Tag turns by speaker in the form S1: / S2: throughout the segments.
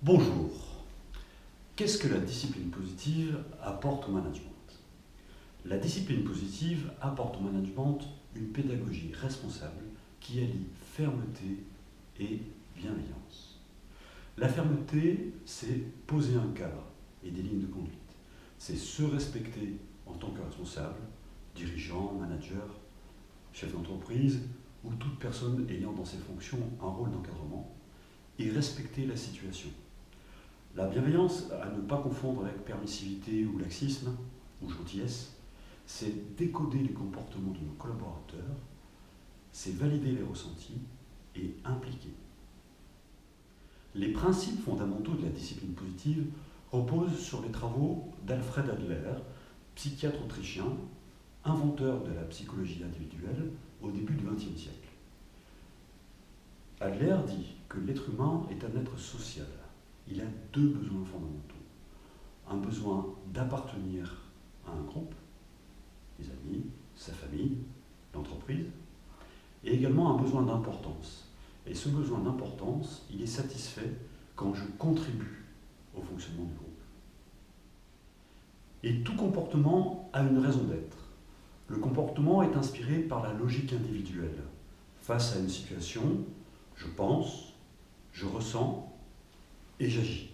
S1: Bonjour. Qu'est-ce que la discipline positive apporte au management? La discipline positive apporte au management une pédagogie responsable qui allie fermeté et bienveillance. La fermeté, c'est poser un cadre et des lignes de conduite. C'est se respecter en tant que responsable, dirigeant, manager, chef d'entreprise ou toute personne ayant dans ses fonctions un rôle d'encadrement et respecter la situation. La bienveillance, à ne pas confondre avec permissivité ou laxisme ou gentillesse, c'est décoder les comportements de nos collaborateurs, c'est valider les ressentis et impliquer. Les principes fondamentaux de la discipline positive reposent sur les travaux d'Alfred Adler, psychiatre autrichien, inventeur de la psychologie individuelle au début du XXe siècle. Adler dit que l'être humain est un être social. Il a deux besoins fondamentaux. Un besoin d'appartenir à un groupe, les amis, sa famille, l'entreprise, et également un besoin d'importance. Et ce besoin d'importance, il est satisfait quand je contribue au fonctionnement du groupe. Et tout comportement a une raison d'être. Le comportement est inspiré par la logique individuelle. Face à une situation, je pense, je ressens, et j'agis,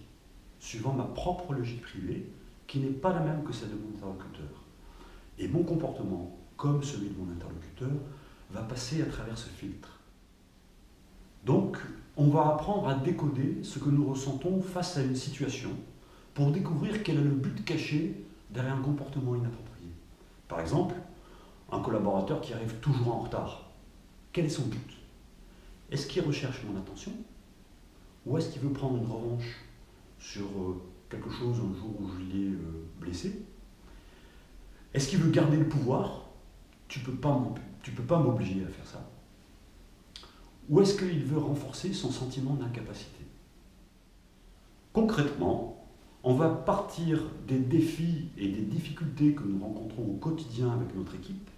S1: suivant ma propre logique privée, qui n'est pas la même que celle de mon interlocuteur. Et mon comportement, comme celui de mon interlocuteur, va passer à travers ce filtre. Donc, on va apprendre à décoder ce que nous ressentons face à une situation pour découvrir quel est le but caché derrière un comportement inapproprié. Par exemple, un collaborateur qui arrive toujours en retard. Quel est son but? Est-ce qu'il recherche mon attention? Ou est-ce qu'il veut prendre une revanche sur quelque chose un jour où je l'ai blessé? Est-ce qu'il veut garder le pouvoir? Tu peux pas m'obliger à faire ça. Ou est-ce qu'il veut renforcer son sentiment d'incapacité? Concrètement, on va partir des défis et des difficultés que nous rencontrons au quotidien avec notre équipe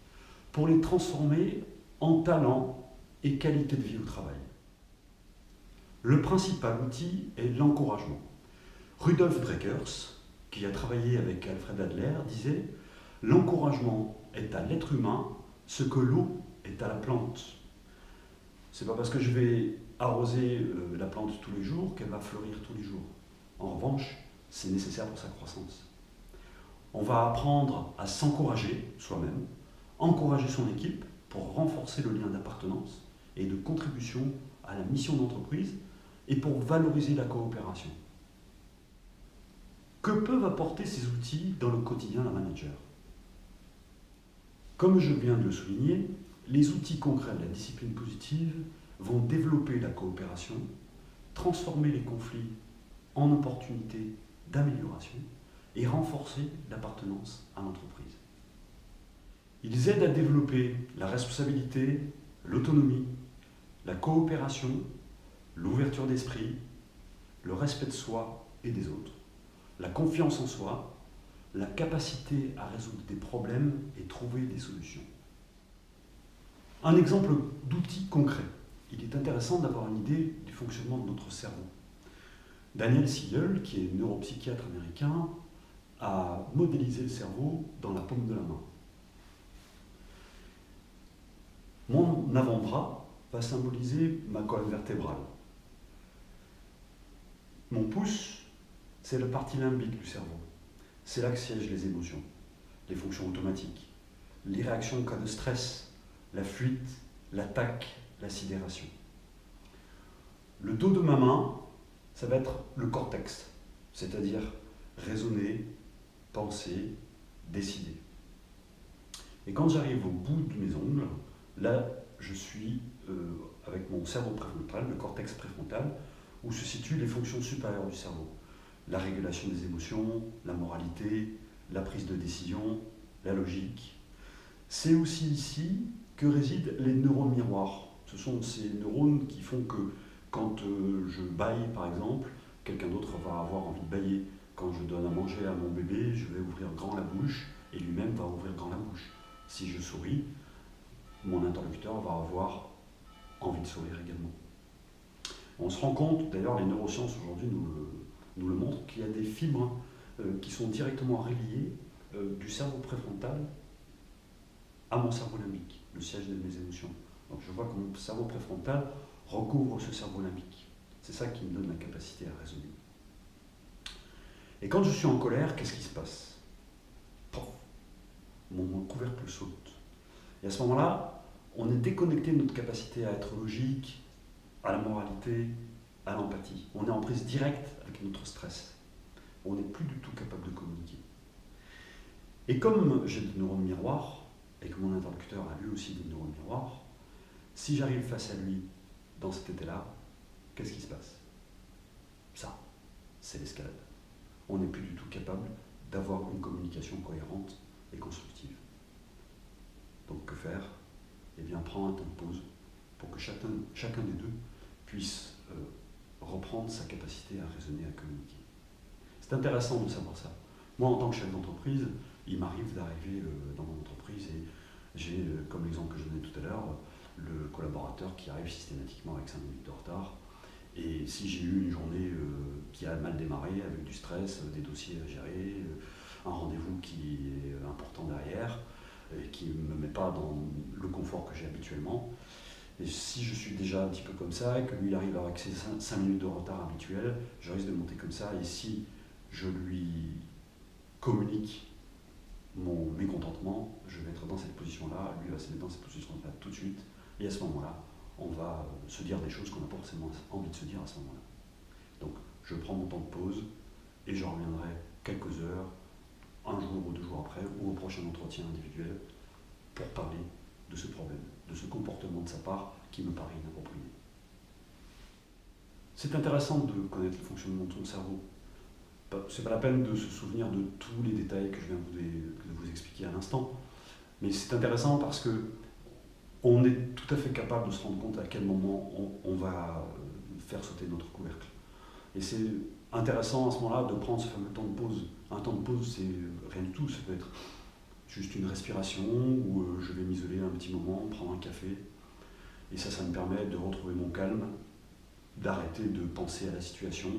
S1: pour les transformer en talent et qualité de vie au travail. Le principal outil est l'encouragement. Rudolf Dreckers, qui a travaillé avec Alfred Adler, disait « L'encouragement est à l'être humain ce que l'eau est à la plante. » C'est pas parce que je vais arroser la plante tous les jours qu'elle va fleurir tous les jours. En revanche, c'est nécessaire pour sa croissance. On va apprendre à s'encourager soi-même, encourager son équipe pour renforcer le lien d'appartenance et de contribution à la mission d'entreprise et pour valoriser la coopération. Que peuvent apporter ces outils dans le quotidien d'un manager? Comme je viens de le souligner, les outils concrets de la discipline positive vont développer la coopération, transformer les conflits en opportunités d'amélioration et renforcer l'appartenance à l'entreprise. Ils aident à développer la responsabilité, l'autonomie, la coopération, l'ouverture d'esprit, le respect de soi et des autres, la confiance en soi, la capacité à résoudre des problèmes et trouver des solutions. Un exemple d'outil concret. Il est intéressant d'avoir une idée du fonctionnement de notre cerveau. Daniel Siegel, qui est neuropsychiatre américain, a modélisé le cerveau dans la paume de la main. Mon avant-bras va symboliser ma colonne vertébrale. Mon pouce, c'est la partie limbique du cerveau. C'est là que siègent les émotions, les fonctions automatiques, les réactions en cas de stress, la fuite, l'attaque, la sidération. Le dos de ma main, ça va être le cortex, c'est-à-dire raisonner, penser, décider. Et quand j'arrive au bout de mes ongles, là, je suis avec mon cerveau préfrontal, le cortex préfrontal, où se situent les fonctions supérieures du cerveau. La régulation des émotions, la moralité, la prise de décision, la logique. C'est aussi ici que résident les neurones miroirs. Ce sont ces neurones qui font que quand je bâille, par exemple, quelqu'un d'autre va avoir envie de bâiller. Quand je donne à manger à mon bébé, je vais ouvrir grand la bouche et lui-même va ouvrir grand la bouche. Si je souris, mon interlocuteur va avoir envie de sourire également. On se rend compte, d'ailleurs les neurosciences aujourd'hui nous nous le montre, qu'il y a des fibres qui sont directement reliées du cerveau préfrontal à mon cerveau limbique, le siège de mes émotions. Donc je vois que mon cerveau préfrontal recouvre ce cerveau limbique. C'est ça qui me donne la capacité à raisonner. Et quand je suis en colère, qu'est-ce qui se passe? Pof, mon couvercle saute. Et à ce moment-là, on est déconnecté de notre capacité à être logique, à la moralité, à l'empathie. On est en prise directe avec notre stress. On n'est plus du tout capable de communiquer. Et comme j'ai des neurones miroirs, et que mon interlocuteur a lui aussi des neurones miroirs, si j'arrive face à lui dans cet état-là, qu'est-ce qui se passe? Ça, c'est l'escalade. On n'est plus du tout capable d'avoir une communication cohérente et constructive. Donc que faire? Eh bien, prendre un temps de pause pour que chacun des deux puisse reprendre sa capacité à raisonner, à communiquer. C'est intéressant de savoir ça. Moi, en tant que chef d'entreprise, il m'arrive d'arriver dans mon entreprise et j'ai, comme l'exemple que je donnais tout à l'heure, le collaborateur qui arrive systématiquement avec 5 minutes de retard. Et si j'ai eu une journée qui a mal démarré, avec du stress, des dossiers à gérer, un rendez-vous qui est important derrière, et qui ne me met pas dans le confort que j'ai habituellement, et si je suis déjà un petit peu comme ça, et que lui il arrive avec ses 5 minutes de retard habituel, je risque de monter comme ça, et si je lui communique mon mécontentement, je vais être dans cette position-là, lui va se mettre dans cette position-là tout de suite, et à ce moment-là, on va se dire des choses qu'on n'a pas forcément envie de se dire à ce moment-là. Donc, je prends mon temps de pause et je reviendrai quelques heures, un jour ou 2 jours après, ou au prochain entretien individuel, pour parler de ce problème, de ce comportement de sa part qui me paraît inapproprié. C'est intéressant de connaître le fonctionnement de son cerveau. C'est pas la peine de se souvenir de tous les détails que je viens de vous expliquer à l'instant, mais c'est intéressant parce que on est tout à fait capable de se rendre compte à quel moment on va faire sauter notre couvercle. Et c'est intéressant à ce moment-là de prendre ce fameux temps de pause. Un temps de pause, c'est rien du tout, ça peut être juste une respiration, ou je vais m'isoler un petit moment, prendre un café, et ça me permet de retrouver mon calme, d'arrêter de penser à la situation,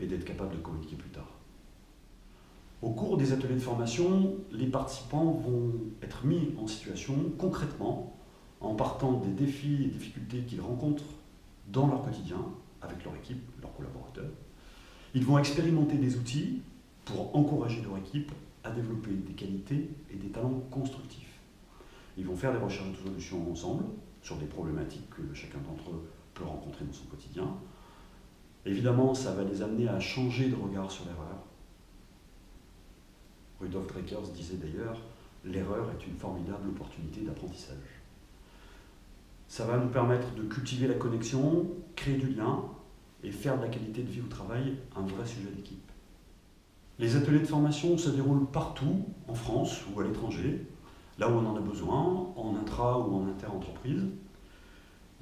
S1: et d'être capable de communiquer plus tard. Au cours des ateliers de formation, les participants vont être mis en situation concrètement, en partant des défis et difficultés qu'ils rencontrent dans leur quotidien, avec leur équipe, leurs collaborateurs. Ils vont expérimenter des outils pour encourager leur équipe à développer des qualités et des talents constructifs. Ils vont faire des recherches de solutions ensemble, sur des problématiques que chacun d'entre eux peut rencontrer dans son quotidien. Évidemment, ça va les amener à changer de regard sur l'erreur. Rudolf Dreikers disait d'ailleurs, l'erreur est une formidable opportunité d'apprentissage. Ça va nous permettre de cultiver la connexion, créer du lien et faire de la qualité de vie au travail un vrai sujet d'équipe. Les ateliers de formation se déroulent partout, en France ou à l'étranger, là où on en a besoin, en intra ou en inter-entreprise.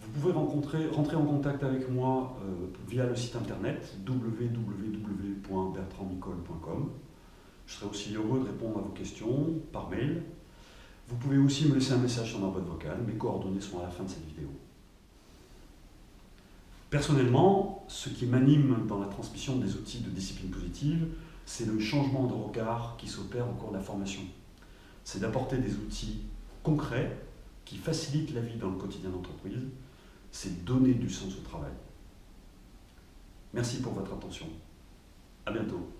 S1: Vous pouvez rentrer en contact avec moi via le site internet www.bertrandnicole.com. Je serai aussi heureux de répondre à vos questions par mail. Vous pouvez aussi me laisser un message sur ma boîte vocale, mes coordonnées sont à la fin de cette vidéo. Personnellement, ce qui m'anime dans la transmission des outils de discipline positive, c'est le changement de regard qui s'opère au cours de la formation. C'est d'apporter des outils concrets qui facilitent la vie dans le quotidien d'entreprise, c'est donner du sens au travail. Merci pour votre attention. À bientôt.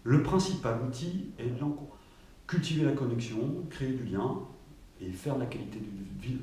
S1: Le principal outil est cultiver la connexion, créer du lien et faire de la qualité de vie,